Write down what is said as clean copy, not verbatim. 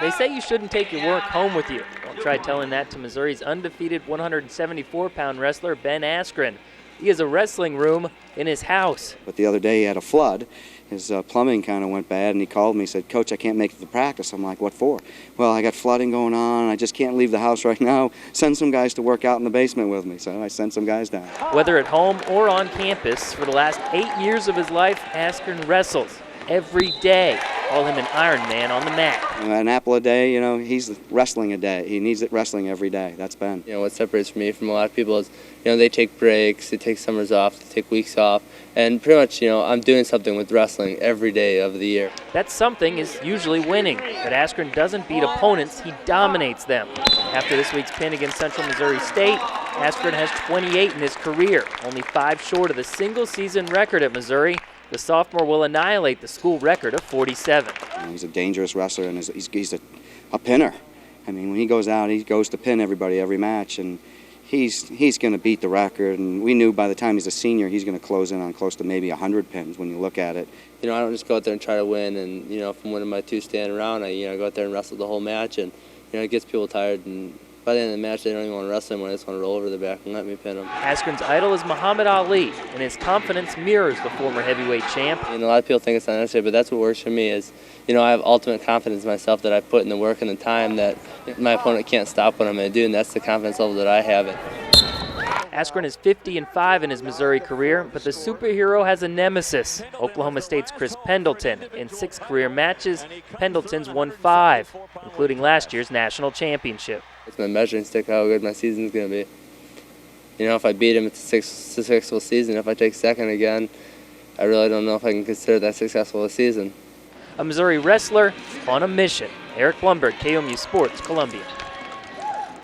They say you shouldn't take your work home with you. Well, try telling that to Missouri's undefeated 174-pound wrestler, Ben Askren. He has a wrestling room in his house. But the other day he had a flood. His plumbing kind of went bad, and he called me and said, "Coach, I can't make it to practice." I'm like, "What for?" "Well, I got flooding going on. I just can't leave the house right now. Send some guys to work out in the basement with me." So I sent some guys down. Whether at home or on campus, for the last 8 years of his life, Askren wrestles every day. Call him an Iron Man on the mat. An apple a day, he's wrestling a day. He needs it wrestling every day. That's Ben. What separates me from a lot of people is, they take breaks, they take summers off, they take weeks off, and pretty much, I'm doing something with wrestling every day of the year. That something is usually winning, but Askren doesn't beat opponents, he dominates them. After this week's pin against Central Missouri State, Askren has 28 in his career, only 5 short of the single-season record at Missouri. The sophomore will annihilate the school record of 47. He's a dangerous wrestler, and he's a pinner. I mean, when he goes out, he goes to pin everybody every match, and he's going to beat the record. And we knew by the time he's a senior, he's going to close in on close to maybe 100 pins when you look at it. I don't just go out there and try to win, and if I'm winning my 2 stand around, I go out there and wrestle the whole match, and it gets people tired. And by the end of the match, they don't even want to wrestle anymore. They just want to roll over the back and let me pin them. Askren's idol is Muhammad Ali, and his confidence mirrors the former heavyweight champ. A lot of people think it's not necessary, but that's what works for me is, I have ultimate confidence in myself that I put in the work and the time that my opponent can't stop what I'm going to do, and that's the confidence level that I have. Askren is 50-5 in his Missouri career, but the superhero has a nemesis, Oklahoma State's Chris Pendleton. In 6 career matches, Pendleton's won 5, including last year's national championship. It's my measuring stick how good my season's going to be. If I beat him, it's a successful season. If I take second again, I really don't know if I can consider that successful a season. A Missouri wrestler on a mission. Eric Blumberg, KOMU Sports, Columbia.